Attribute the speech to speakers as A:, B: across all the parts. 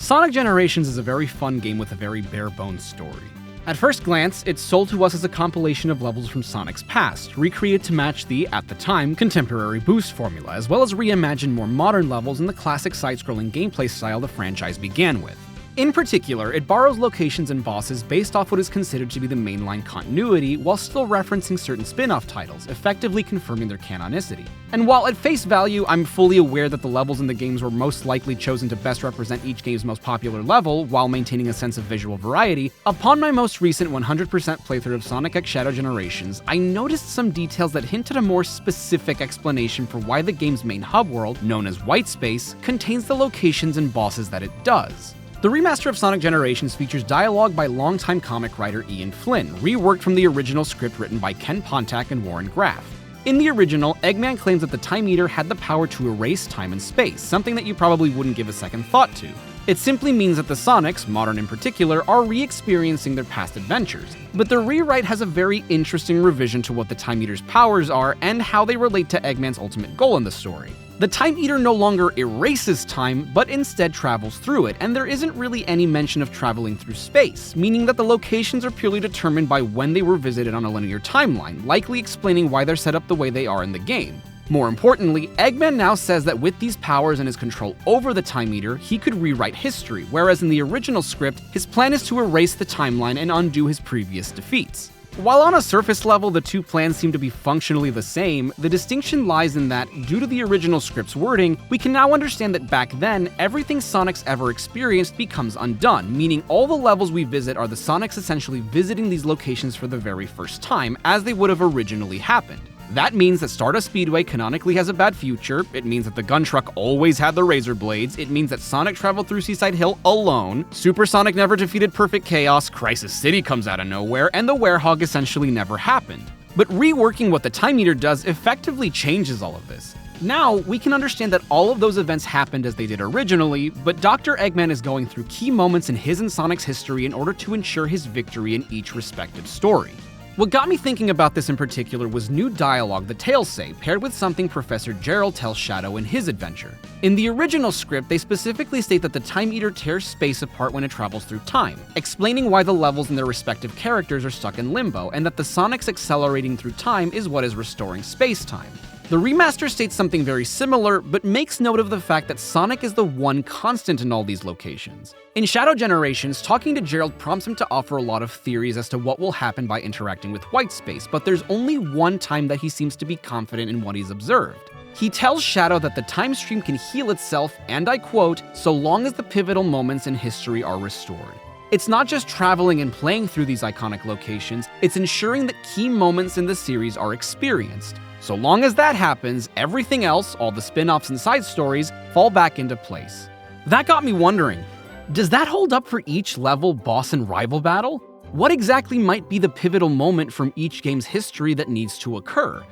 A: Sonic Generations is a very fun game with a very bare-bones story. At first glance, it's sold to us as a compilation of levels from Sonic's past, recreated to match the, at the time, contemporary boost formula, as well as reimagine more modern levels in the classic side-scrolling gameplay style the franchise began with. In particular, it borrows locations and bosses based off what is considered to be the mainline continuity, while still referencing certain spin-off titles, effectively confirming their canonicity. And while at face value, I'm fully aware that the levels in the games were most likely chosen to best represent each game's most popular level, while maintaining a sense of visual variety, upon my most recent 100% playthrough of Sonic X Shadow Generations, I noticed some details that hint at a more specific explanation for why the game's main hub world, known as White Space, contains the locations and bosses that it does. The remaster of Sonic Generations features dialogue by longtime comic writer Ian Flynn, reworked from the original script written by Ken Pontac and Warren Graff. In the original, Eggman claims that the Time Eater had the power to erase time and space, something that you probably wouldn't give a second thought to. It simply means that the Sonics, modern in particular, are re-experiencing their past adventures. But the rewrite has a very interesting revision to what the Time Eater's powers are and how they relate to Eggman's ultimate goal in the story. The Time Eater no longer erases time, but instead travels through it, and there isn't really any mention of traveling through space, meaning that the locations are purely determined by when they were visited on a linear timeline, likely explaining why they're set up the way they are in the game. More importantly, Eggman now says that with these powers and his control over the Time Eater, he could rewrite history, whereas in the original script, his plan is to erase the timeline and undo his previous defeats. While on a surface level the two plans seem to be functionally the same, the distinction lies in that, due to the original script's wording, we can now understand that back then, everything Sonic's ever experienced becomes undone, meaning all the levels we visit are the Sonics essentially visiting these locations for the very first time, as they would have originally happened. That means that Stardust Speedway canonically has a bad future, it means that the gun truck always had the razor blades, it means that Sonic traveled through Seaside Hill alone, Super Sonic never defeated Perfect Chaos, Crisis City comes out of nowhere, and the Werehog essentially never happened. But reworking what the Time Eater does effectively changes all of this. Now, we can understand that all of those events happened as they did originally, but Dr. Eggman is going through key moments in his and Sonic's history in order to ensure his victory in each respective story. What got me thinking about this in particular was new dialogue the Tails say, paired with something Professor Gerald tells Shadow in his adventure. In the original script, they specifically state that the Time Eater tears space apart when it travels through time, explaining why the levels and their respective characters are stuck in limbo, and that the Sonics accelerating through time is what is restoring space-time. The remaster states something very similar, but makes note of the fact that Sonic is the one constant in all these locations. In Shadow Generations, talking to Gerald prompts him to offer a lot of theories as to what will happen by interacting with White Space, but there's only one time that he seems to be confident in what he's observed. He tells Shadow that the time stream can heal itself, and I quote, "so long as the pivotal moments in history are restored." It's not just traveling and playing through these iconic locations, it's ensuring that key moments in the series are experienced. So long as that happens, everything else, all the spin-offs and side stories, fall back into place. That got me wondering, does that hold up for each level, boss, and rival battle? What exactly might be the pivotal moment from each game's history that needs to occur?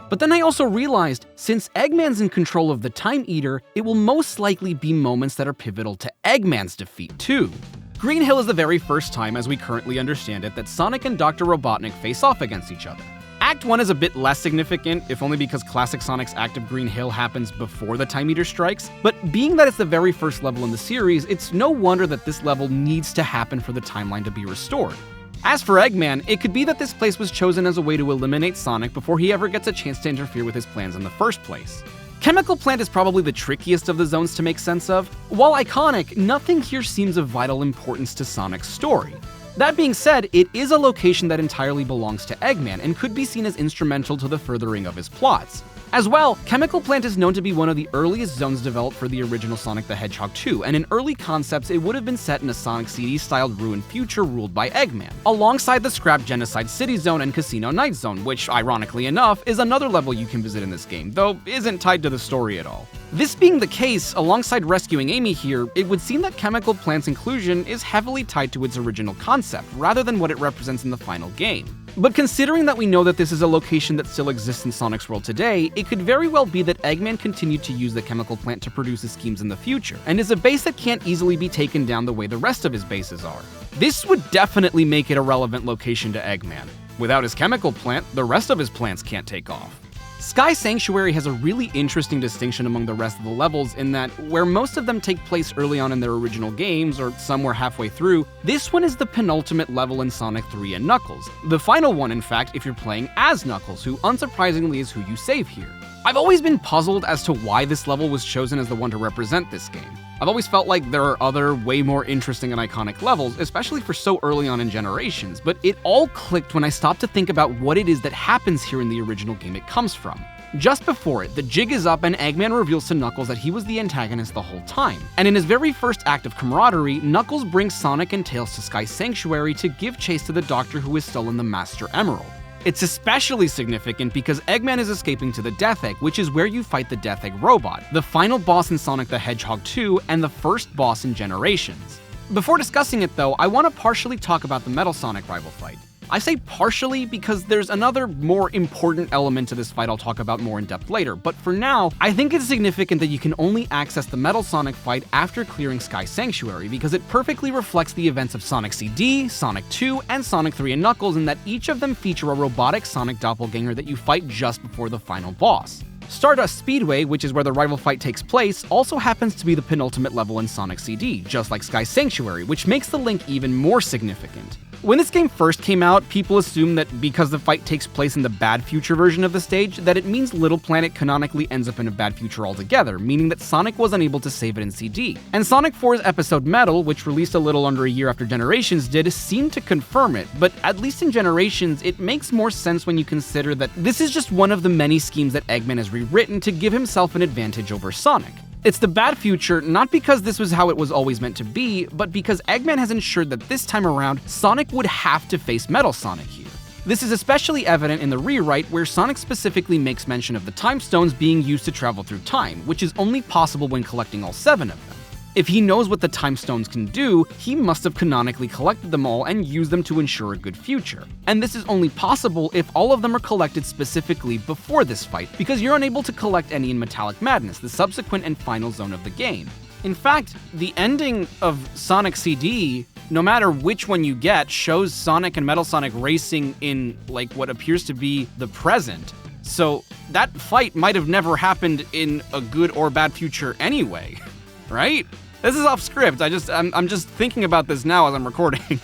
A: But then I also realized, since Eggman's in control of the Time Eater, it will most likely be moments that are pivotal to Eggman's defeat too. Green Hill is the very first time, as we currently understand it, that Sonic and Dr. Robotnik face off against each other. Act 1 is a bit less significant, if only because classic Sonic's Act of Green Hill happens before the Time Eater strikes, but being that it's the very first level in the series, it's no wonder that this level needs to happen for the timeline to be restored. As for Eggman, it could be that this place was chosen as a way to eliminate Sonic before he ever gets a chance to interfere with his plans in the first place. Chemical Plant is probably the trickiest of the zones to make sense of. While iconic, nothing here seems of vital importance to Sonic's story. That being said, it is a location that entirely belongs to Eggman and could be seen as instrumental to the furthering of his plots. As well, Chemical Plant is known to be one of the earliest zones developed for the original Sonic the Hedgehog 2, and in early concepts it would have been set in a Sonic CD-styled ruined future ruled by Eggman, alongside the scrapped Genocide City Zone and Casino Night Zone, which, ironically enough, is another level you can visit in this game, though isn't tied to the story at all. This being the case, alongside rescuing Amy here, it would seem that Chemical Plant's inclusion is heavily tied to its original concept, rather than what it represents in the final game. But considering that we know that this is a location that still exists in Sonic's world today, it could very well be that Eggman continued to use the Chemical Plant to produce his schemes in the future, and is a base that can't easily be taken down the way the rest of his bases are. This would definitely make it a relevant location to Eggman. Without his Chemical Plant, the rest of his plants can't take off. Sky Sanctuary has a really interesting distinction among the rest of the levels in that, where most of them take place early on in their original games or somewhere halfway through, this one is the penultimate level in Sonic 3 and Knuckles. The final one, in fact, if you're playing as Knuckles, who unsurprisingly is who you save here. I've always been puzzled as to why this level was chosen as the one to represent this game. I've always felt like there are other, way more interesting and iconic levels, especially for so early on in Generations, but it all clicked when I stopped to think about what it is that happens here in the original game it comes from. Just before it, the jig is up and Eggman reveals to Knuckles that he was the antagonist the whole time. And in his very first act of camaraderie, Knuckles brings Sonic and Tails to Sky Sanctuary to give chase to the Doctor who has stolen the Master Emerald. It's especially significant because Eggman is escaping to the Death Egg, which is where you fight the Death Egg robot, the final boss in Sonic the Hedgehog 2 and the first boss in Generations. Before discussing it though, I want to partially talk about the Metal Sonic rival fight. I say partially because there's another more important element to this fight I'll talk about more in depth later, but for now, I think it's significant that you can only access the Metal Sonic fight after clearing Sky Sanctuary because it perfectly reflects the events of Sonic CD, Sonic 2, and Sonic 3 and Knuckles in that each of them feature a robotic Sonic doppelganger that you fight just before the final boss. Stardust Speedway, which is where the rival fight takes place, also happens to be the penultimate level in Sonic CD, just like Sky Sanctuary, which makes the link even more significant. When this game first came out, people assumed that because the fight takes place in the Bad Future version of the stage, that it means Little Planet canonically ends up in a bad future altogether, meaning that Sonic was unable to save it in CD. And Sonic 4's episode Metal, which released a little under a year after Generations did, seemed to confirm it, but at least in Generations, it makes more sense when you consider that this is just one of the many schemes that Eggman has rewritten to give himself an advantage over Sonic. It's the bad future, not because this was how it was always meant to be, but because Eggman has ensured that this time around, Sonic would have to face Metal Sonic here. This is especially evident in the rewrite, where Sonic specifically makes mention of the Time Stones being used to travel through time, which is only possible when collecting all 7 of them. If he knows what the Time Stones can do, he must have canonically collected them all and used them to ensure a good future. And this is only possible if all of them are collected specifically before this fight, because you're unable to collect any in Metallic Madness, the subsequent and final zone of the game. In fact, the ending of Sonic CD, no matter which one you get, shows Sonic and Metal Sonic racing in, like, what appears to be the present. So that fight might have never happened in a good or bad future anyway. Right? This is off script, I'm just thinking about this now as I'm recording.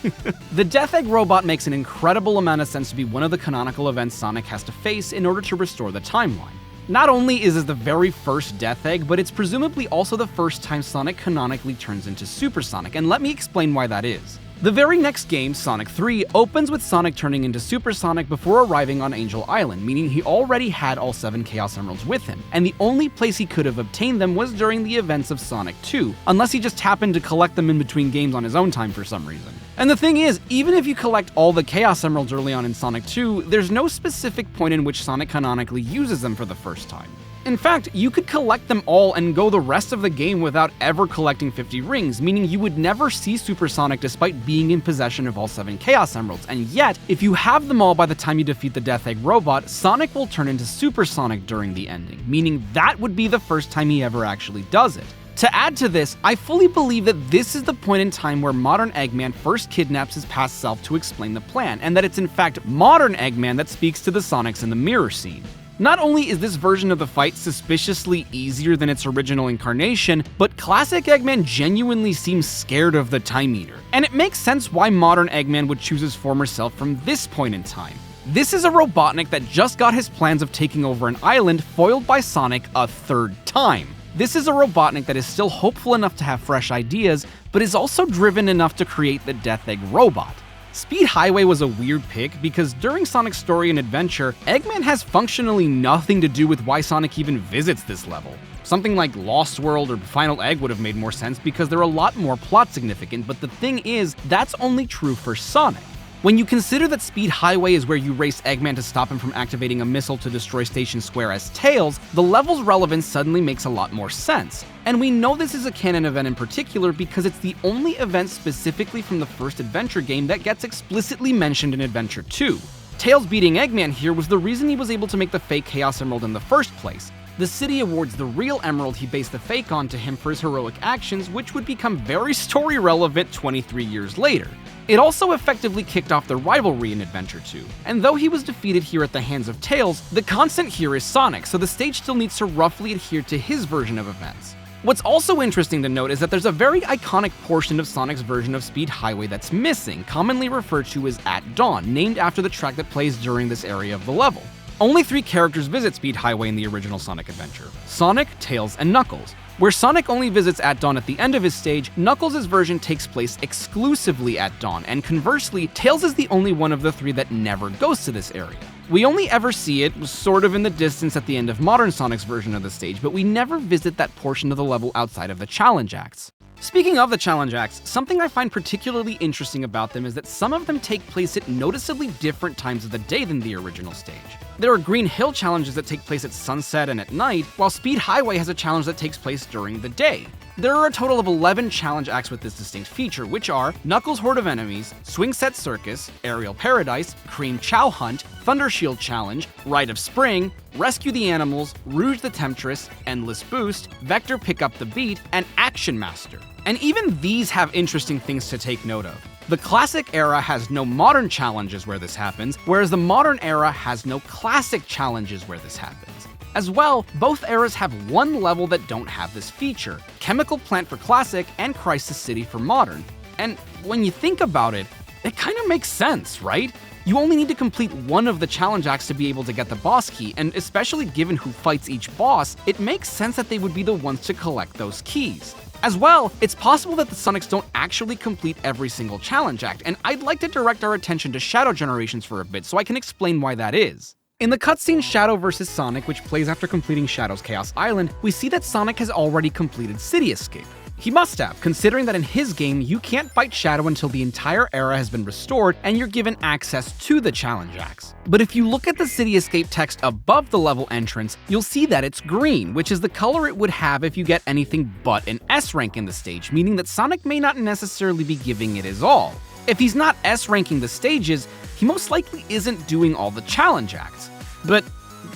A: The Death Egg robot makes an incredible amount of sense to be one of the canonical events Sonic has to face in order to restore the timeline. Not only is it the very first Death Egg, but it's presumably also the first time Sonic canonically turns into Super Sonic, and let me explain why that is. The very next game, Sonic 3, opens with Sonic turning into Super Sonic before arriving on Angel Island, meaning he already had all 7 Chaos Emeralds with him, and the only place he could have obtained them was during the events of Sonic 2, unless he just happened to collect them in between games on his own time for some reason. And the thing is, even if you collect all the Chaos Emeralds early on in Sonic 2, there's no specific point in which Sonic canonically uses them for the first time. In fact, you could collect them all and go the rest of the game without ever collecting 50 rings, meaning you would never see Super Sonic despite being in possession of all 7 Chaos Emeralds, and yet, if you have them all by the time you defeat the Death Egg robot, Sonic will turn into Super Sonic during the ending, meaning that would be the first time he ever actually does it. To add to this, I fully believe that this is the point in time where modern Eggman first kidnaps his past self to explain the plan, and that it's in fact modern Eggman that speaks to the Sonics in the mirror scene. Not only is this version of the fight suspiciously easier than its original incarnation, but classic Eggman genuinely seems scared of the Time Eater. And it makes sense why modern Eggman would choose his former self from this point in time. This is a Robotnik that just got his plans of taking over an island foiled by Sonic a 3rd time. This is a Robotnik that is still hopeful enough to have fresh ideas, but is also driven enough to create the Death Egg robot. Speed Highway was a weird pick because during Sonic's story and adventure, Eggman has functionally nothing to do with why Sonic even visits this level. Something like Lost World or Final Egg would have made more sense because they're a lot more plot significant, but the thing is, that's only true for Sonic. When you consider that Speed Highway is where you race Eggman to stop him from activating a missile to destroy Station Square as Tails, the level's relevance suddenly makes a lot more sense. And we know this is a canon event in particular because it's the only event specifically from the first adventure game that gets explicitly mentioned in Adventure 2. Tails beating Eggman here was the reason he was able to make the fake Chaos Emerald in the first place. The city awards the real emerald he based the fake on to him for his heroic actions, which would become very story relevant 23 years later. It also effectively kicked off the rivalry in Adventure 2, and though he was defeated here at the hands of Tails, the constant here is Sonic, so the stage still needs to roughly adhere to his version of events. What's also interesting to note is that there's a very iconic portion of Sonic's version of Speed Highway that's missing, commonly referred to as At Dawn, named after the track that plays during this area of the level. Only 3 characters visit Speed Highway in the original Sonic adventure: Sonic, Tails, and Knuckles. Where Sonic only visits At Dawn at the end of his stage, Knuckles' version takes place exclusively at dawn, and conversely, Tails is the only one of the 3 that never goes to this area. We only ever see it sort of in the distance at the end of modern Sonic's version of the stage, but we never visit that portion of the level outside of the challenge acts. Speaking of the challenge acts, something I find particularly interesting about them is that some of them take place at noticeably different times of the day than the original stage. There are Green Hill challenges that take place at sunset and at night, while Speed Highway has a challenge that takes place during the day. There are a total of 11 challenge acts with this distinct feature, which are Knuckles' Horde of Enemies, Swing Set Circus, Aerial Paradise, Cream Chow Hunt, Thunder Shield Challenge, Rite of Spring, Rescue the Animals, Rouge the Temptress, Endless Boost, Vector Pick Up the Beat, and Action Master. And even these have interesting things to take note of. The classic era has no modern challenges where this happens, whereas the modern era has no classic challenges where this happens. As well, both eras have one level that don't have this feature: Chemical Plant for classic and Crisis City for modern. And when you think about it, it kind of makes sense, right? You only need to complete one of the challenge acts to be able to get the boss key, and especially given who fights each boss, it makes sense that they would be the ones to collect those keys. As well, it's possible that the Sonics don't actually complete every single challenge act, and I'd like to direct our attention to Shadow Generations for a bit so I can explain why that is. In the cutscene Shadow vs. Sonic, which plays after completing Shadow's Chaos Island, we see that Sonic has already completed City Escape. He must have, considering that in his game, you can't fight Shadow until the entire era has been restored and you're given access to the challenge acts. But if you look at the City Escape text above the level entrance, you'll see that it's green, which is the color it would have if you get anything but an S rank in the stage, meaning that Sonic may not necessarily be giving it his all. If he's not S ranking the stages, he most likely isn't doing all the challenge acts. But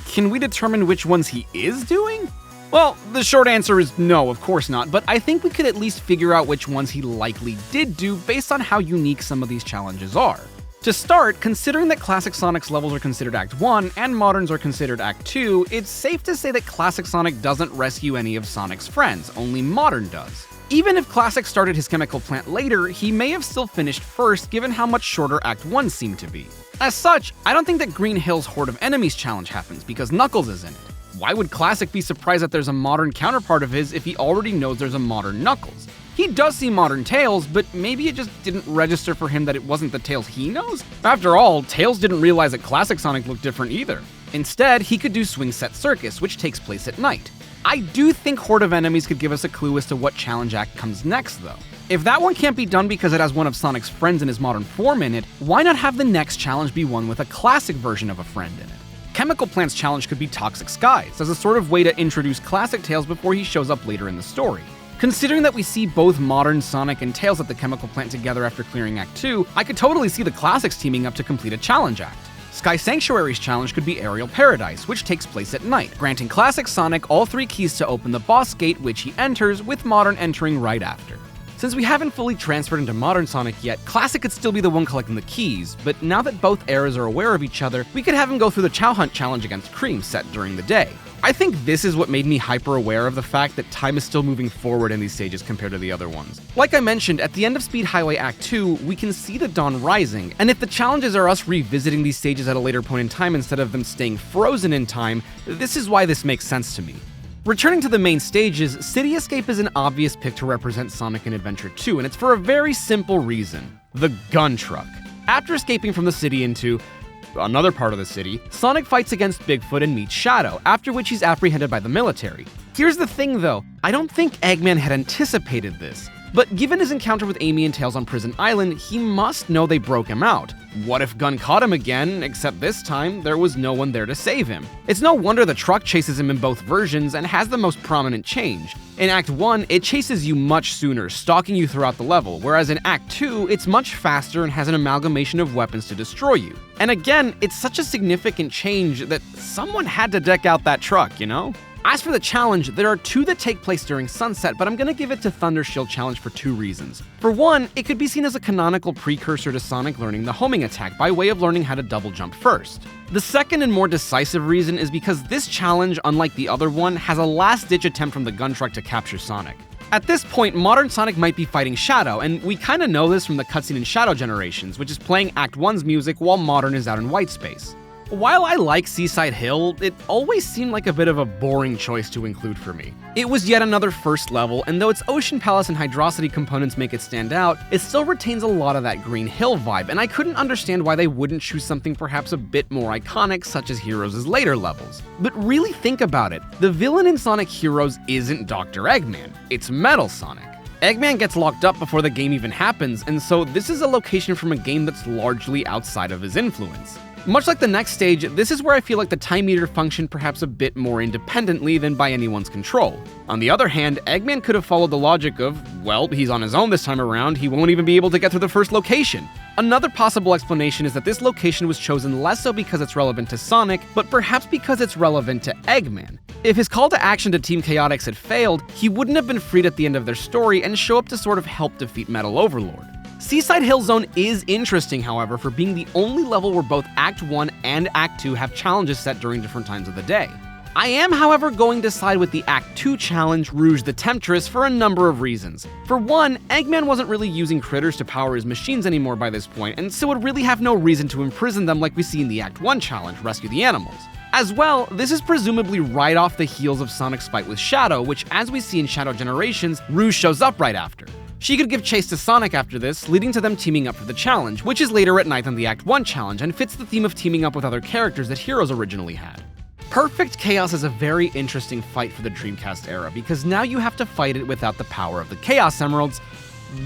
A: can we determine which ones he is doing? Well, the short answer is no, of course not, but I think we could at least figure out which ones he likely did do based on how unique some of these challenges are. To start, considering that Classic Sonic's levels are considered Act 1 and Modern's are considered Act 2, it's safe to say that Classic Sonic doesn't rescue any of Sonic's friends, only Modern does. Even if Classic started his chemical plant later, he may have still finished first given how much shorter Act 1 seemed to be. As such, I don't think that Green Hill's Horde of Enemies challenge happens because Knuckles is in it. Why would Classic be surprised that there's a modern counterpart of his if he already knows there's a modern Knuckles? He does see modern Tails, but maybe it just didn't register for him that it wasn't the Tails he knows? After all, Tails didn't realize that Classic Sonic looked different either. Instead, he could do Swing Set Circus, which takes place at night. I do think Horde of Enemies could give us a clue as to what challenge act comes next, though. If that one can't be done because it has one of Sonic's friends in his modern form in it, why not have the next challenge be one with a classic version of a friend in it? Chemical Plant's challenge could be Toxic Skies, as a sort of way to introduce classic Tails before he shows up later in the story. Considering that we see both modern Sonic and Tails at the Chemical Plant together after clearing Act 2, I could totally see the classics teaming up to complete a challenge act. Sky Sanctuary's challenge could be Aerial Paradise, which takes place at night, granting classic Sonic all 3 keys to open the boss gate, which he enters, with modern entering right after. Since we haven't fully transferred into modern Sonic yet, Classic could still be the one collecting the keys, but now that both eras are aware of each other, we could have him go through the Chow Hunt challenge against Cream set during the day. I think this is what made me hyper aware of the fact that time is still moving forward in these stages compared to the other ones. Like I mentioned, at the end of Speed Highway Act 2, we can see the dawn rising, and if the challenges are us revisiting these stages at a later point in time instead of them staying frozen in time, this is why this makes sense to me. Returning to the main stages, City Escape is an obvious pick to represent Sonic in Adventure 2, and it's for a very simple reason: the gun truck. After escaping from the city into another part of the city, Sonic fights against Bigfoot and meets Shadow, after which he's apprehended by the military. Here's the thing though, I don't think Eggman had anticipated this. But given his encounter with Amy and Tails on Prison Island, he must know they broke him out. What if Gun caught him again, except this time, there was no one there to save him? It's no wonder the truck chases him in both versions and has the most prominent change. In Act 1, it chases you much sooner, stalking you throughout the level, whereas in Act 2, it's much faster and has an amalgamation of weapons to destroy you. And again, it's such a significant change that someone had to deck out that truck, you know? As for the challenge, there are 2 that take place during sunset, but I'm gonna give it to Thunder Shield Challenge for 2 reasons. For one, it could be seen as a canonical precursor to Sonic learning the homing attack by way of learning how to double jump first. The second and more decisive reason is because this challenge, unlike the other one, has a last-ditch attempt from the gun truck to capture Sonic. At this point, modern Sonic might be fighting Shadow, and we kinda know this from the cutscene in Shadow Generations, which is playing Act 1's music while Modern is out in white space. While I like Seaside Hill, it always seemed like a bit of a boring choice to include for me. It was yet another first level, and though its Ocean Palace and Hydrocity components make it stand out, it still retains a lot of that Green Hill vibe, and I couldn't understand why they wouldn't choose something perhaps a bit more iconic, such as Heroes' later levels. But really think about it, the villain in Sonic Heroes isn't Dr. Eggman, it's Metal Sonic. Eggman gets locked up before the game even happens, and so this is a location from a game that's largely outside of his influence. Much like the next stage, this is where I feel like the time meter functioned perhaps a bit more independently than by anyone's control. On the other hand, Eggman could have followed the logic of, well, he's on his own this time around, he won't even be able to get to the first location. Another possible explanation is that this location was chosen less so because it's relevant to Sonic, but perhaps because it's relevant to Eggman. If his call to action to Team Chaotix had failed, he wouldn't have been freed at the end of their story and show up to sort of help defeat Metal Overlord. Seaside Hill Zone is interesting, however, for being the only level where both Act 1 and Act 2 have challenges set during different times of the day. I am, however, going to side with the Act 2 challenge, Rouge the Temptress, for a number of reasons. For one, Eggman wasn't really using critters to power his machines anymore by this point, and so would really have no reason to imprison them like we see in the Act 1 challenge, Rescue the Animals. As well, this is presumably right off the heels of Sonic's fight with Shadow, which, as we see in Shadow Generations, Rouge shows up right after. She could give chase to Sonic after this, leading to them teaming up for the challenge, which is later at night than the Act 1 challenge and fits the theme of teaming up with other characters that Heroes originally had. Perfect Chaos is a very interesting fight for the Dreamcast era, because now you have to fight it without the power of the Chaos Emeralds,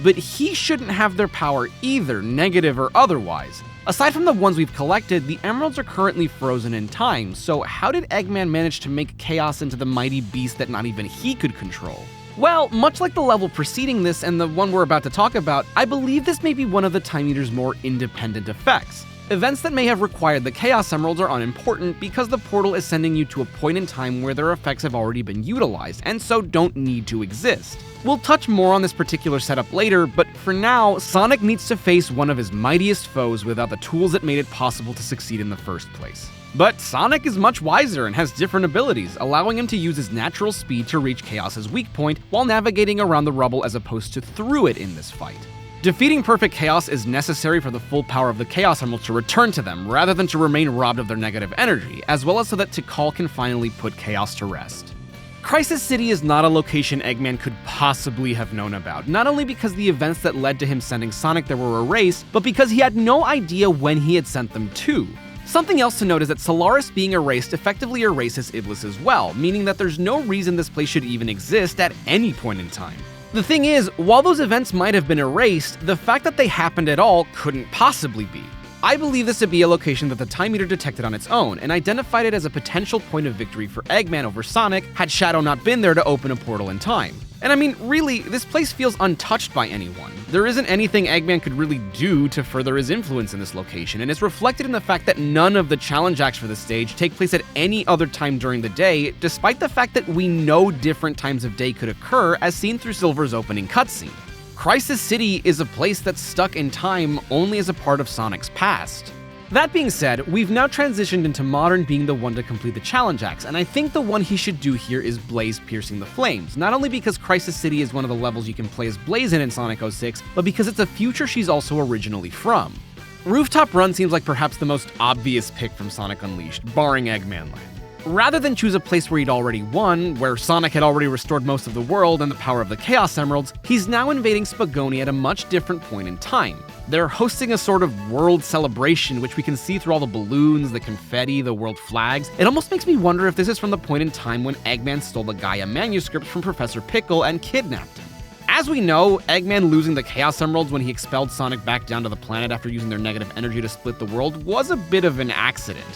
A: but he shouldn't have their power either, negative or otherwise. Aside from the ones we've collected, the Emeralds are currently frozen in time, so how did Eggman manage to make Chaos into the mighty beast that not even he could control? Well, much like the level preceding this and the one we're about to talk about, I believe this may be one of the Time Eater's more independent effects. Events that may have required the Chaos Emeralds are unimportant because the portal is sending you to a point in time where their effects have already been utilized, and so don't need to exist. We'll touch more on this particular setup later, but for now, Sonic needs to face one of his mightiest foes without the tools that made it possible to succeed in the first place. But Sonic is much wiser and has different abilities, allowing him to use his natural speed to reach Chaos's weak point while navigating around the rubble as opposed to through it in this fight. Defeating Perfect Chaos is necessary for the full power of the Chaos Emeralds to return to them, rather than to remain robbed of their negative energy, as well as so that Tikal can finally put Chaos to rest. Crisis City is not a location Eggman could possibly have known about, not only because the events that led to him sending Sonic there were erased, but because he had no idea when he had sent them to. Something else to note is that Solaris being erased effectively erases Iblis as well, meaning that there's no reason this place should even exist at any point in time. The thing is, while those events might have been erased, the fact that they happened at all couldn't possibly be. I believe this to be a location that the Time Meter detected on its own, and identified it as a potential point of victory for Eggman over Sonic had Shadow not been there to open a portal in time. And I mean, really, this place feels untouched by anyone. There isn't anything Eggman could really do to further his influence in this location, and it's reflected in the fact that none of the challenge acts for the stage take place at any other time during the day, despite the fact that we know different times of day could occur as seen through Silver's opening cutscene. Crisis City is a place that's stuck in time only as a part of Sonic's past. That being said, we've now transitioned into Modern being the one to complete the challenge acts, and I think the one he should do here is Blaze Piercing the Flames, not only because Crisis City is one of the levels you can play as Blaze in Sonic 06, but because it's a future she's also originally from. Rooftop Run seems like perhaps the most obvious pick from Sonic Unleashed, barring Eggman Land. Rather than choose a place where he'd already won, where Sonic had already restored most of the world and the power of the Chaos Emeralds, he's now invading Spagonia at a much different point in time. They're hosting a sort of world celebration, which we can see through all the balloons, the confetti, the world flags. It almost makes me wonder if this is from the point in time when Eggman stole the Gaia manuscript from Professor Pickle and kidnapped him. As we know, Eggman losing the Chaos Emeralds when he expelled Sonic back down to the planet after using their negative energy to split the world was a bit of an accident.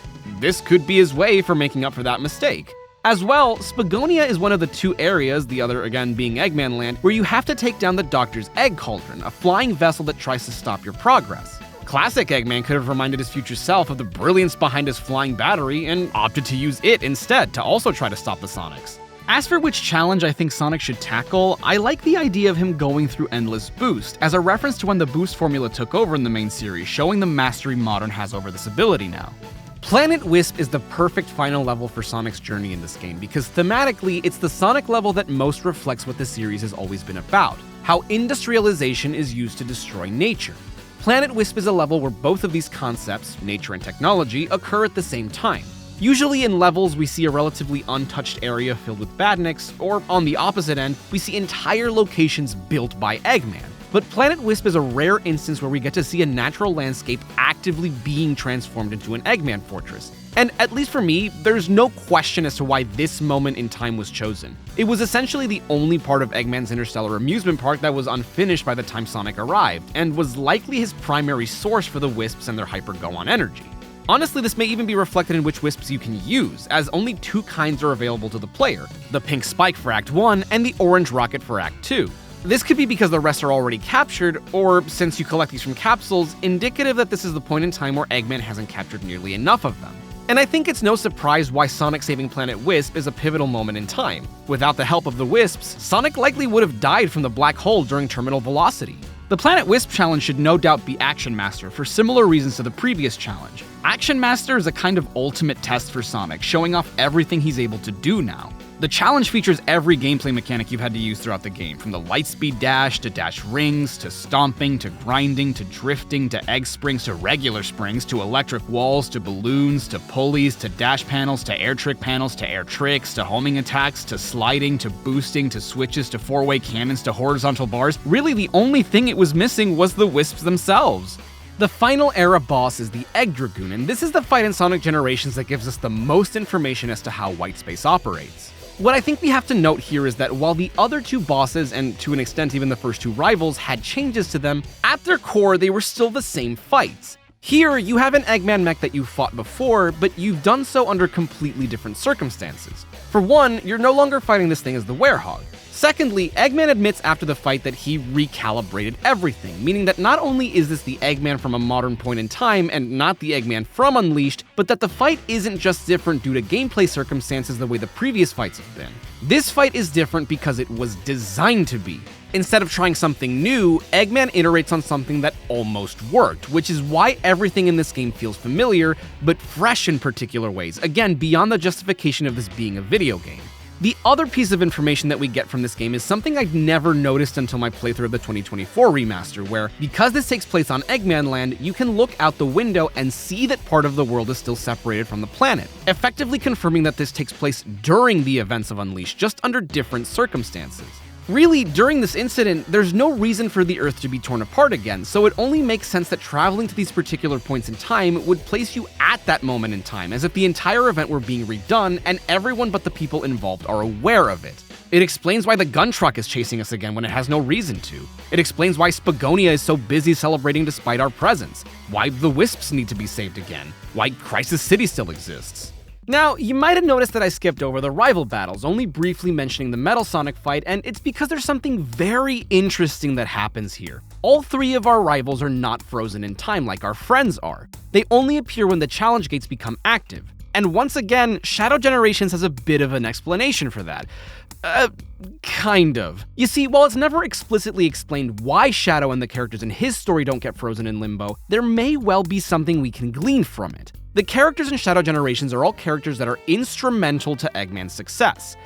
A: This could be his way for making up for that mistake. As well, Spagonia is one of the two areas, the other again being Eggman Land, where you have to take down the Doctor's Egg Cauldron, a flying vessel that tries to stop your progress. Classic Eggman could have reminded his future self of the brilliance behind his flying battery and opted to use it instead to also try to stop the Sonics. As for which challenge I think Sonic should tackle, I like the idea of him going through Endless Boost, as a reference to when the boost formula took over in the main series, showing the mastery Modern has over this ability now. Planet Wisp is the perfect final level for Sonic's journey in this game because thematically, it's the Sonic level that most reflects what the series has always been about, how industrialization is used to destroy nature. Planet Wisp is a level where both of these concepts, nature and technology, occur at the same time. Usually in levels, we see a relatively untouched area filled with badniks, or on the opposite end, we see entire locations built by Eggman. But Planet Wisp is a rare instance where we get to see a natural landscape actively being transformed into an Eggman fortress. And at least for me, there's no question as to why this moment in time was chosen. It was essentially the only part of Eggman's Interstellar amusement park that was unfinished by the time Sonic arrived, and was likely his primary source for the Wisps and their hyper-go-on energy. Honestly, this may even be reflected in which Wisps you can use, as only two kinds are available to the player, the pink spike for Act 1 and the orange rocket for Act 2. This could be because the rest are already captured, or, since you collect these from capsules, indicative that this is the point in time where Eggman hasn't captured nearly enough of them. And I think it's no surprise why Sonic saving Planet Wisp is a pivotal moment in time. Without the help of the Wisps, Sonic likely would have died from the black hole during terminal velocity. The Planet Wisp challenge should no doubt be Action Master for similar reasons to the previous challenge. Action Master is a kind of ultimate test for Sonic, showing off everything he's able to do now. The challenge features every gameplay mechanic you've had to use throughout the game, from the lightspeed dash, to dash rings, to stomping, to grinding, to drifting, to egg springs, to regular springs, to electric walls, to balloons, to pulleys, to dash panels, to air trick panels, to air tricks, to homing attacks, to sliding, to boosting, to switches, to four-way cannons, to horizontal bars. Really, the only thing it was missing was the Wisps themselves. The final era boss is the Egg Dragoon, and this is the fight in Sonic Generations that gives us the most information as to how white space operates. What I think we have to note here is that while the other two bosses, and to an extent even the first two rivals, had changes to them, at their core they were still the same fights. Here, you have an Eggman mech that you've fought before, but you've done so under completely different circumstances. For one, you're no longer fighting this thing as the Werehog. Secondly, Eggman admits after the fight that he recalibrated everything, meaning that not only is this the Eggman from a modern point in time and not the Eggman from Unleashed, but that the fight isn't just different due to gameplay circumstances the way the previous fights have been. This fight is different because it was designed to be. Instead of trying something new, Eggman iterates on something that almost worked, which is why everything in this game feels familiar, but fresh in particular ways, again, beyond the justification of this being a video game. The other piece of information that we get from this game is something I'd never noticed until my playthrough of the 2024 remaster, where, because this takes place on Eggman Land, you can look out the window and see that part of the world is still separated from the planet, effectively confirming that this takes place during the events of Unleashed, just under different circumstances. Really, during this incident, there's no reason for the Earth to be torn apart again, so it only makes sense that traveling to these particular points in time would place you at that moment in time, as if the entire event were being redone and everyone but the people involved are aware of it. It explains why the gun truck is chasing us again when it has no reason to. It explains why Spagonia is so busy celebrating despite our presence, why the Wisps need to be saved again, why Crisis City still exists. Now, you might have noticed that I skipped over the rival battles, only briefly mentioning the Metal Sonic fight, and it's because there's something very interesting that happens here. All three of our rivals are not frozen in time like our friends are. They only appear when the challenge gates become active. And once again, Shadow Generations has a bit of an explanation for that. Kind of. You see, while it's never explicitly explained why Shadow and the characters in his story don't get frozen in limbo, there may well be something we can glean from it. The characters in Shadow Generations are all characters that are instrumental to Eggman's success.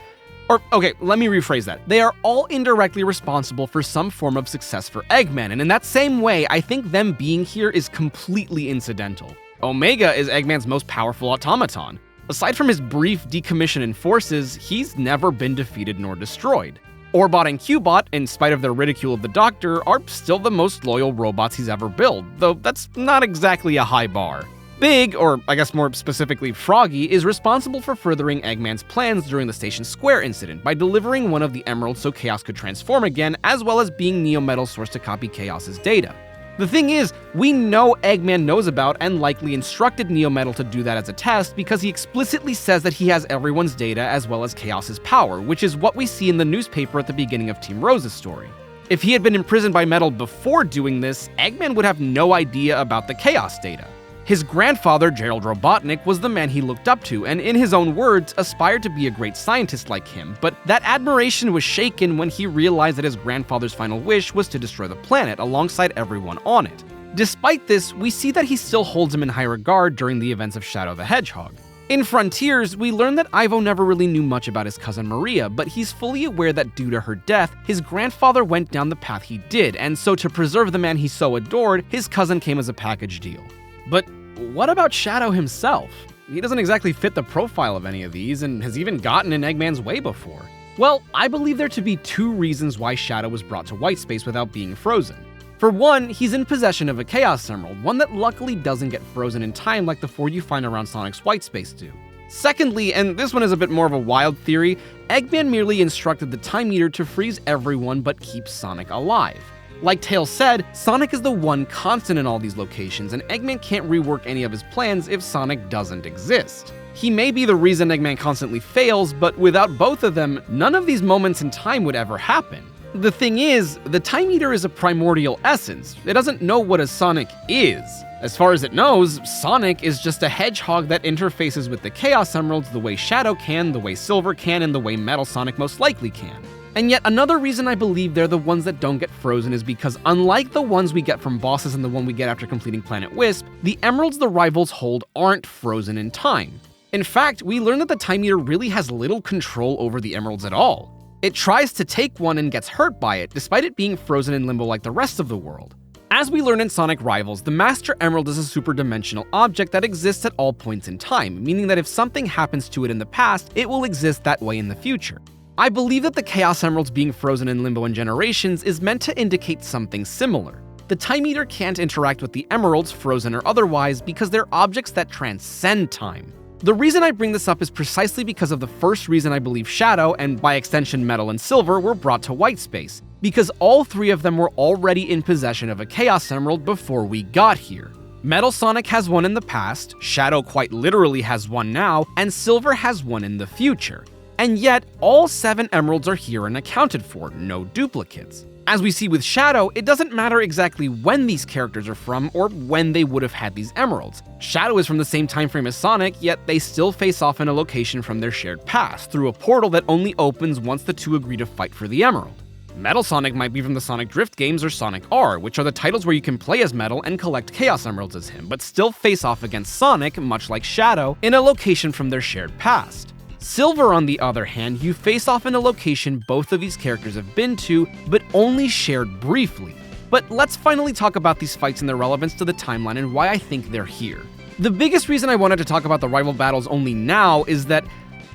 A: Or, okay, let me rephrase that. They are all indirectly responsible for some form of success for Eggman, and in that same way, I think them being here is completely incidental. Omega is Eggman's most powerful automaton. Aside from his brief decommission in Forces, he's never been defeated nor destroyed. Orbot and Cubot, in spite of their ridicule of the Doctor, are still the most loyal robots he's ever built, though that's not exactly a high bar. Big, or I guess more specifically Froggy, is responsible for furthering Eggman's plans during the Station Square incident by delivering one of the emeralds so Chaos could transform again, as well as being NYA'LL's source to copy Chaos's data. The thing is, we know Eggman knows about and likely instructed NYA'LL to do that as a test because he explicitly says that he has everyone's data as well as Chaos's power, which is what we see in the newspaper at the beginning of Team Rose's story. If he had been imprisoned by Metal before doing this, Eggman would have no idea about the Chaos data. His grandfather, Gerald Robotnik, was the man he looked up to, and in his own words, aspired to be a great scientist like him, but that admiration was shaken when he realized that his grandfather's final wish was to destroy the planet alongside everyone on it. Despite this, we see that he still holds him in high regard during the events of Shadow the Hedgehog. In Frontiers, we learn that Ivo never really knew much about his cousin Maria, but he's fully aware that due to her death, his grandfather went down the path he did, and so to preserve the man he so adored, his cousin came as a package deal. But what about Shadow himself? He doesn't exactly fit the profile of any of these, and has even gotten in Eggman's way before. Well, I believe there to be two reasons why Shadow was brought to white space without being frozen. For one, he's in possession of a Chaos Emerald, one that luckily doesn't get frozen in time like the four you find around Sonic's white space do. Secondly, and this one is a bit more of a wild theory, Eggman merely instructed the Time Eater to freeze everyone but keep Sonic alive. Like Tails said, Sonic is the one constant in all these locations, and Eggman can't rework any of his plans if Sonic doesn't exist. He may be the reason Eggman constantly fails, but without both of them, none of these moments in time would ever happen. The thing is, the Time Eater is a primordial essence. It doesn't know what a Sonic is. As far as it knows, Sonic is just a hedgehog that interfaces with the Chaos Emeralds the way Shadow can, the way Silver can, and the way Metal Sonic most likely can. And yet another reason I believe they're the ones that don't get frozen is because unlike the ones we get from bosses and the one we get after completing Planet Wisp, the emeralds the rivals hold aren't frozen in time. In fact, we learn that the Time Eater really has little control over the emeralds at all. It tries to take one and gets hurt by it, despite it being frozen in limbo like the rest of the world. As we learn in Sonic Rivals, the Master Emerald is a superdimensional object that exists at all points in time, meaning that if something happens to it in the past, it will exist that way in the future. I believe that the Chaos Emeralds being frozen in limbo in Generations is meant to indicate something similar. The Time Eater can't interact with the emeralds, frozen or otherwise, because they're objects that transcend time. The reason I bring this up is precisely because of the first reason I believe Shadow, and by extension Metal and Silver, were brought to white space, because all three of them were already in possession of a Chaos Emerald before we got here. Metal Sonic has one in the past, Shadow quite literally has one now, and Silver has one in the future. And yet, all 7 emeralds are here and accounted for, no duplicates. As we see with Shadow, it doesn't matter exactly when these characters are from or when they would have had these emeralds. Shadow is from the same time frame as Sonic, yet they still face off in a location from their shared past, through a portal that only opens once the two agree to fight for the emerald. Metal Sonic might be from the Sonic Drift games or Sonic R, which are the titles where you can play as Metal and collect Chaos Emeralds as him, but still face off against Sonic, much like Shadow, in a location from their shared past. Silver, on the other hand, you face off in a location both of these characters have been to, but only shared briefly. But let's finally talk about these fights and their relevance to the timeline and why I think they're here. The biggest reason I wanted to talk about the rival battles only now is that,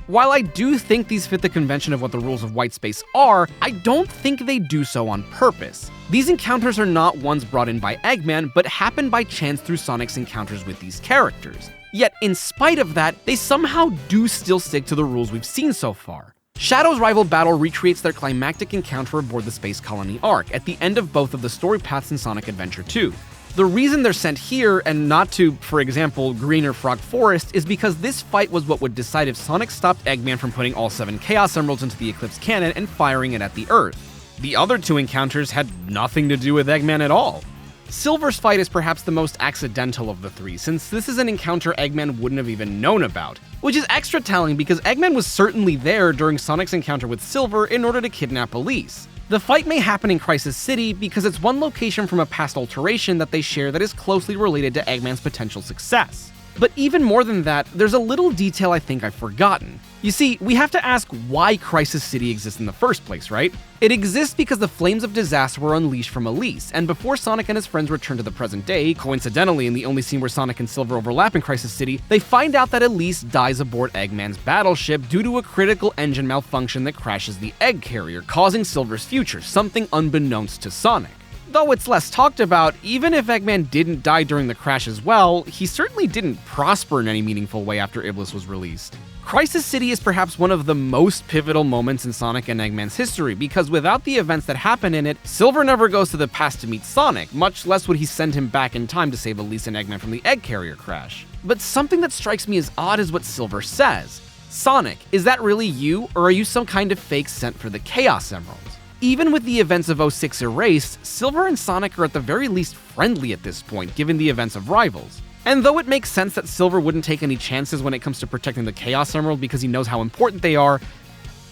A: while I do think these fit the convention of what the rules of white space are, I don't think they do so on purpose. These encounters are not ones brought in by Eggman, but happen by chance through Sonic's encounters with these characters. Yet, in spite of that, they somehow do still stick to the rules we've seen so far. Shadow's rival battle recreates their climactic encounter aboard the Space Colony Ark at the end of both of the story paths in Sonic Adventure 2. The reason they're sent here and not to, for example, Green or Frog Forest is because this fight was what would decide if Sonic stopped Eggman from putting all 7 Chaos Emeralds into the Eclipse cannon and firing it at the Earth. The other 2 encounters had nothing to do with Eggman at all. Silver's fight is perhaps the most accidental of the 3, since this is an encounter Eggman wouldn't have even known about, which is extra telling because Eggman was certainly there during Sonic's encounter with Silver in order to kidnap Elise. The fight may happen in Crisis City because it's one location from a past alteration that they share that is closely related to Eggman's potential success. But even more than that, there's a little detail I think I've forgotten. You see, we have to ask why Crisis City exists in the first place, right? It exists because the flames of disaster were unleashed from Elise, and before Sonic and his friends return to the present day, coincidentally in the only scene where Sonic and Silver overlap in Crisis City, they find out that Elise dies aboard Eggman's battleship due to a critical engine malfunction that crashes the egg carrier, causing Silver's future, something unbeknownst to Sonic. Though it's less talked about, even if Eggman didn't die during the crash as well, he certainly didn't prosper in any meaningful way after Iblis was released. Crisis City is perhaps one of the most pivotal moments in Sonic and Eggman's history, because without the events that happen in it, Silver never goes to the past to meet Sonic, much less would he send him back in time to save Elise and Eggman from the egg carrier crash. But something that strikes me as odd is what Silver says. Sonic, is that really you, or are you some kind of fake sent for the Chaos Emeralds? Even with the events of 06 erased, Silver and Sonic are at the very least friendly at this point, given the events of Rivals. And though it makes sense that Silver wouldn't take any chances when it comes to protecting the Chaos Emerald because he knows how important they are,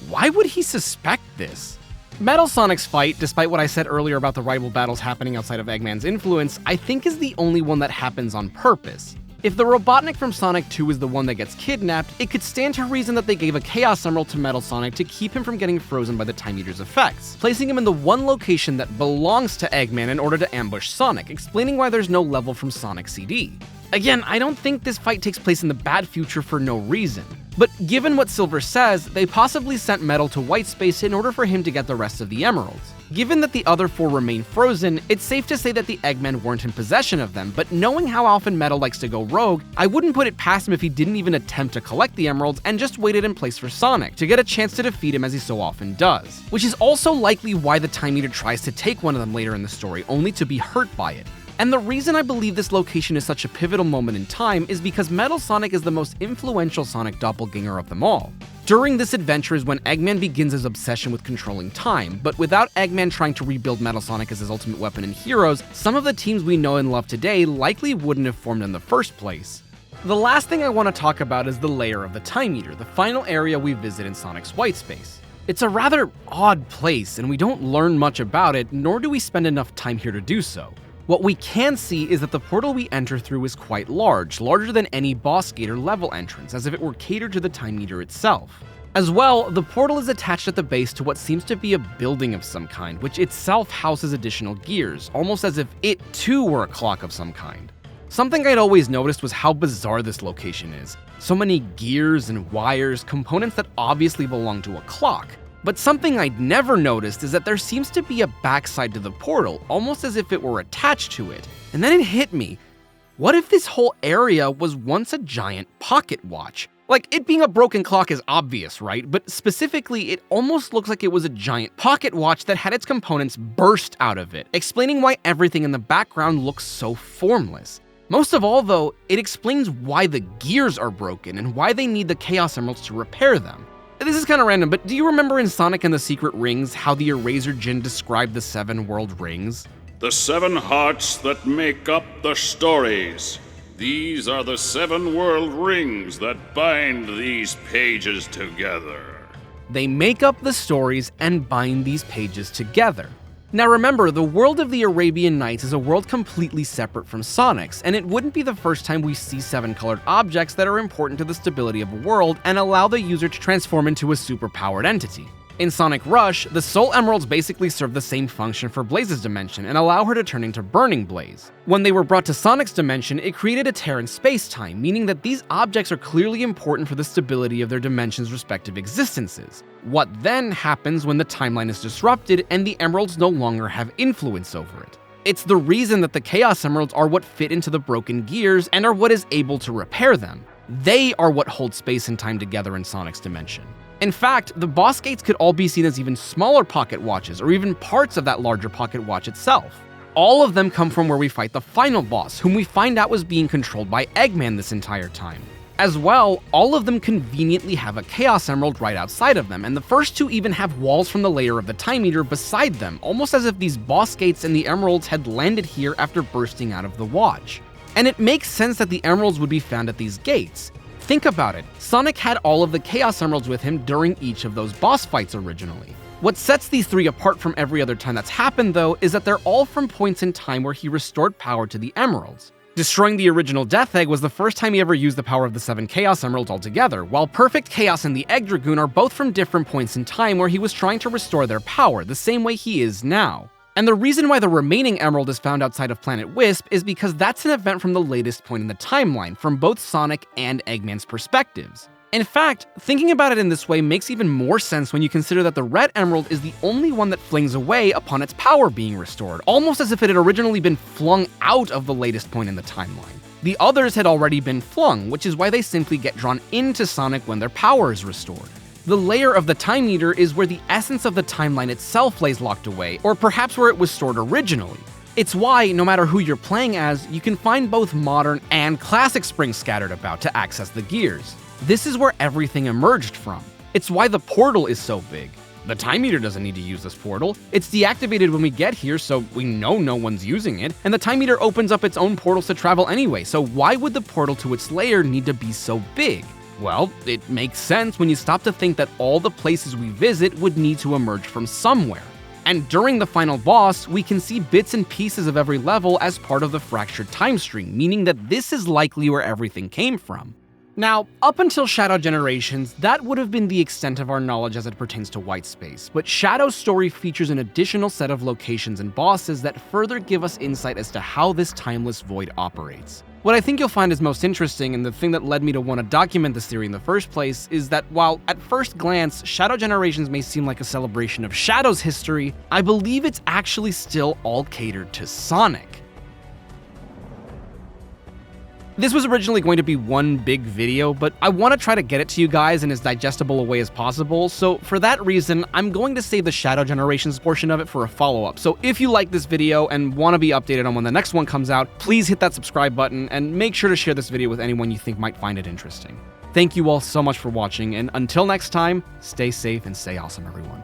A: why would he suspect this? Metal Sonic's fight, despite what I said earlier about the rival battles happening outside of Eggman's influence, I think is the only one that happens on purpose. If the Robotnik from Sonic 2 is the one that gets kidnapped, it could stand to reason that they gave a Chaos Emerald to Metal Sonic to keep him from getting frozen by the Time Eater's effects, placing him in the one location that belongs to Eggman in order to ambush Sonic, explaining why there's no level from Sonic CD. Again, I don't think this fight takes place in the bad future for no reason. But given what Silver says, they possibly sent Metal to White Space in order for him to get the rest of the emeralds. Given that the other 4 remain frozen, it's safe to say that the Eggmen weren't in possession of them, but knowing how often Metal likes to go rogue, I wouldn't put it past him if he didn't even attempt to collect the emeralds and just waited in place for Sonic to get a chance to defeat him as he so often does. Which is also likely why the Time Eater tries to take one of them later in the story, only to be hurt by it. And the reason I believe this location is such a pivotal moment in time is because Metal Sonic is the most influential Sonic doppelganger of them all. During this adventure is when Eggman begins his obsession with controlling time, but without Eggman trying to rebuild Metal Sonic as his ultimate weapon and heroes, some of the teams we know and love today likely wouldn't have formed in the first place. The last thing I want to talk about is the Lair of the Time Eater, the final area we visit in Sonic's White Space. It's a rather odd place, and we don't learn much about it, nor do we spend enough time here to do so. What we can see is that the portal we enter through is quite large, larger than any boss gate or level entrance, as if it were catered to the Time Eater itself. As well, the portal is attached at the base to what seems to be a building of some kind, which itself houses additional gears, almost as if it too were a clock of some kind. Something I'd always noticed was how bizarre this location is. So many gears and wires, components that obviously belong to a clock. But something I'd never noticed is that there seems to be a backside to the portal, almost as if it were attached to it. And then it hit me. What if this whole area was once a giant pocket watch? Like, it being a broken clock is obvious, right? But specifically, it almost looks like it was a giant pocket watch that had its components burst out of it, explaining why everything in the background looks so formless. Most of all, though, it explains why the gears are broken and why they need the Chaos Emeralds to repair them. This is kind of random, but do you remember in Sonic and the Secret Rings how the Eraser Djinn described the 7 world rings?
B: The 7 hearts that make up the stories. These are the 7 world rings that bind these pages together.
A: They make up the stories and bind these pages together. Now remember, the world of the Arabian Nights is a world completely separate from Sonic's, and it wouldn't be the first time we see 7 colored objects that are important to the stability of a world and allow the user to transform into a superpowered entity. In Sonic Rush, the Soul Emeralds basically serve the same function for Blaze's dimension and allow her to turn into Burning Blaze. When they were brought to Sonic's dimension, it created a tear in space-time, meaning that these objects are clearly important for the stability of their dimensions' respective existences. What then happens when the timeline is disrupted and the emeralds no longer have influence over it? It's the reason that the Chaos Emeralds are what fit into the broken gears and are what is able to repair them. They are what hold space and time together in Sonic's dimension. In fact, the boss gates could all be seen as even smaller pocket watches, or even parts of that larger pocket watch itself. All of them come from where we fight the final boss, whom we find out was being controlled by Eggman this entire time. As well, all of them conveniently have a Chaos Emerald right outside of them, and the first 2 even have walls from the Lair of the Time Eater beside them, almost as if these boss gates and the emeralds had landed here after bursting out of the watch. And it makes sense that the emeralds would be found at these gates. Think about it, Sonic had all of the Chaos Emeralds with him during each of those boss fights originally. What sets these 3 apart from every other time that's happened though, is that they're all from points in time where he restored power to the emeralds. Destroying the original Death Egg was the first time he ever used the power of the 7 Chaos Emeralds altogether, while Perfect Chaos and the Egg Dragoon are both from different points in time where he was trying to restore their power, the same way he is now. And the reason why the remaining emerald is found outside of Planet Wisp is because that's an event from the latest point in the timeline, from both Sonic and Eggman's perspectives. In fact, thinking about it in this way makes even more sense when you consider that the red emerald is the only one that flings away upon its power being restored, almost as if it had originally been flung out of the latest point in the timeline. The others had already been flung, which is why they simply get drawn into Sonic when their power is restored. The Lair of the Time Eater is where the essence of the timeline itself lays locked away, or perhaps where it was stored originally. It's why, no matter who you're playing as, you can find both modern and classic springs scattered about to access the gears. This is where everything emerged from. It's why the portal is so big. The Time Eater doesn't need to use this portal. It's deactivated when we get here, so we know no one's using it, and the Time Eater opens up its own portals to travel anyway, so why would the portal to its lair need to be so big? Well, it makes sense when you stop to think that all the places we visit would need to emerge from somewhere. And during the final boss, we can see bits and pieces of every level as part of the fractured time stream, meaning that this is likely where everything came from. Now, up until Shadow Generations, that would have been the extent of our knowledge as it pertains to white space, but Shadow's story features an additional set of locations and bosses that further give us insight as to how this timeless void operates. What I think you'll find is most interesting, and the thing that led me to want to document this theory in the first place, is that while at first glance, Shadow Generations may seem like a celebration of Shadow's history, I believe it's actually still all catered to Sonic. This was originally going to be one big video, but I want to try to get it to you guys in as digestible a way as possible, so for that reason, I'm going to save the Shadow Generations portion of it for a follow-up. So if you like this video and want to be updated on when the next one comes out, please hit that subscribe button and make sure to share this video with anyone you think might find it interesting. Thank you all so much for watching, and until next time, stay safe and stay awesome, everyone.